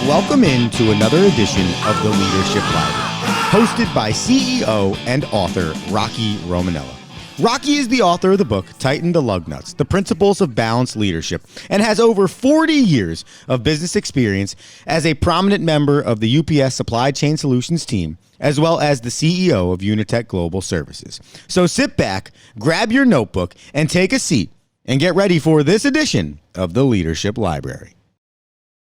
Welcome into another edition of the Leadership Library, hosted by CEO and author Rocky Romanella. Rocky is the author of the book Tighten the Lug Nuts, The Principles of Balanced Leadership, and has over 40 years of business experience as a prominent member of the UPS Supply Chain Solutions team, as well as the CEO of Unitech Global Services. So sit back, grab your notebook, and take a seat, and get ready for this edition of the Leadership Library.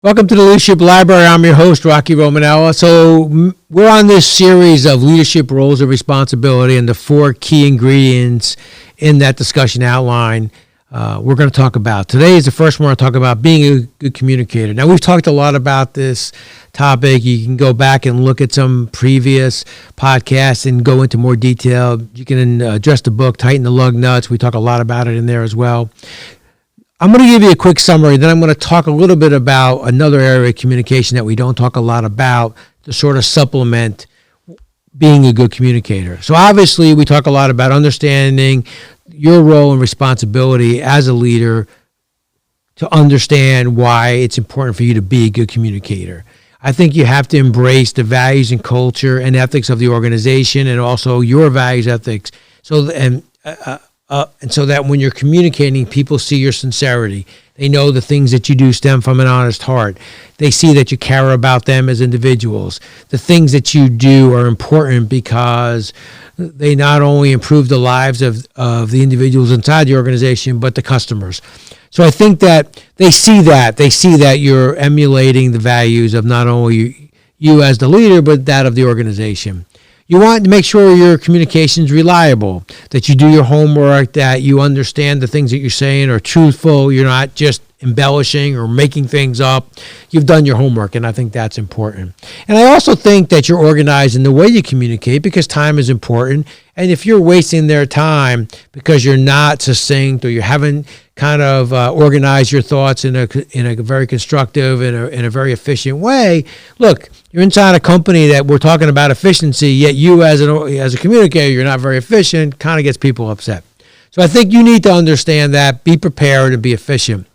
Welcome to the Leadership Library. I'm your host, Rocky Romanella. So we're on this series of leadership roles of responsibility and the four key ingredients in that discussion outline we're going to talk about. Today is the first one we're going to talk about being a good communicator. Now, we've talked a lot about this topic. You can go back and look at some previous podcasts and go into more detail. You can address the book, Tighten the Lug Nuts. We talk a lot about it in there as well. I'm going to give you a quick summary, then I'm going to talk a little bit about another area of communication that we don't talk a lot about to sort of supplement being a good communicator. So obviously, we talk a lot about understanding your role and responsibility as a leader to understand why it's important for you to be a good communicator. I think you have to embrace the values and culture and ethics of the organization and also your values, ethics. And so that when you're communicating, people see your sincerity. They know the things that you do stem from an honest heart. They see that you care about them as individuals. The things that you do are important because they not only improve the lives of the individuals inside the organization, but the customers. So I think that they see that. They see that you're emulating the values of not only you as the leader, but that of the organization. You want to make sure your communication is reliable, that you do your homework, that you understand the things that you're saying are truthful. You're not just embellishing or making things up. You've done your homework, and I think that's important. And I also think that you're organized in the way you communicate because time is important. And if you're wasting their time because you're not succinct or you haven't kind of organized your thoughts in a very constructive, in a very efficient way, look, you're inside a company that we're talking about efficiency, yet you as a communicator, you're not very efficient, kind of gets people upset. So I think you need to understand that, be prepared, and be efficient.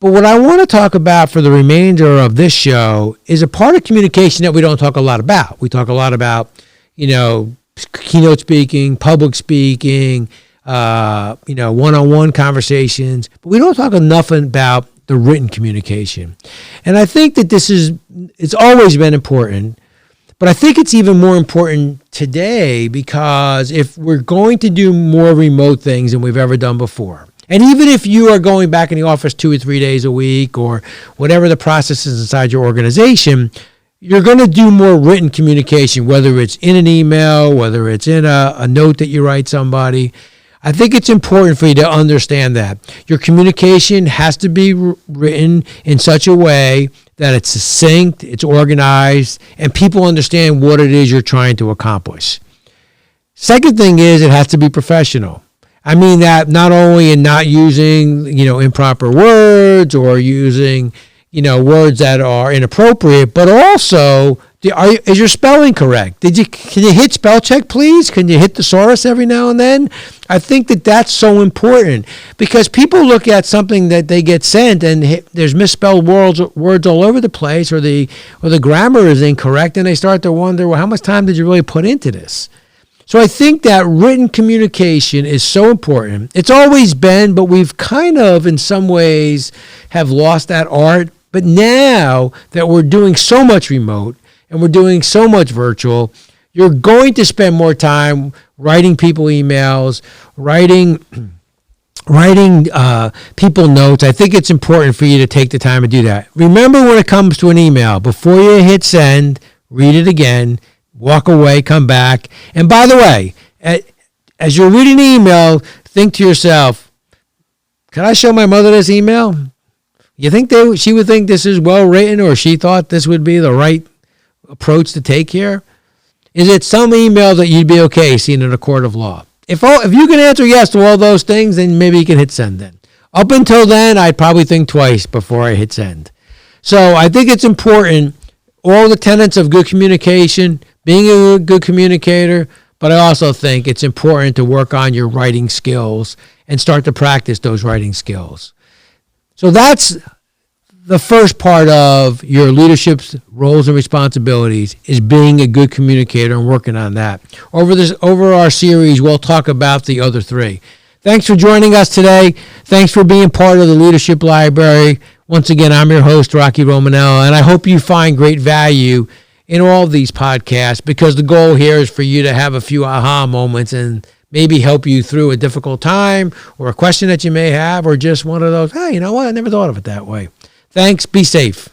But what I want to talk about for the remainder of this show is a part of communication that we don't talk a lot about. We talk a lot about, keynote speaking, public speaking, one-on-one conversations, but we don't talk enough about the written communication. And I think that it's always been important, but I think it's even more important today because if we're going to do more remote things than we've ever done before, and even if you are going back in the office 2 or 3 days a week or whatever the process is inside your organization, you're going to do more written communication, whether it's in an email, whether it's in a note that you write somebody. I think it's important for you to understand that. Your communication has to be written in such a way that it's succinct, it's organized, and people understand what it is you're trying to accomplish. Second thing is it has to be professional. I mean that not only in not using, improper words or using, words that are inappropriate, but also is your spelling correct? Can you hit spell check, please? Can you hit thesaurus every now and then? I think that that's so important because people look at something that they get sent and there's misspelled words all over the place, or the grammar is incorrect, and they start to wonder, well, how much time did you really put into this? So I think that written communication is so important. It's always been, but we've kind of, in some ways, have lost that art. But now that we're doing so much remote and we're doing so much virtual, you're going to spend more time writing people emails, writing people notes. I think it's important for you to take the time to do that. Remember, when it comes to an email, before you hit send, read it again, walk away, come back. And by the way, as you're reading the email, think to yourself, can I show my mother this email? You think she would think this is well written, or she thought this would be the right approach to take here? Is it some email that you'd be okay seeing in a court of law? If you can answer yes to all those things, then maybe you can hit send then. Up until then, I'd probably think twice before I hit send. So I think it's important, all the tenets of good communication, being a good communicator, but I also think it's important to work on your writing skills and start to practice those writing skills. So that's the first part of your leadership's roles and responsibilities is being a good communicator and working on that. Over our series, we'll talk about the other three. Thanks for joining us today. Thanks for being part of the Leadership Library. Once again, I'm your host, Rocky Romanella, and I hope you find great value in all of these podcasts, because the goal here is for you to have a few aha moments and maybe help you through a difficult time or a question that you may have, or just one of those, hey, you know what? I never thought of it that way. Thanks. Be safe.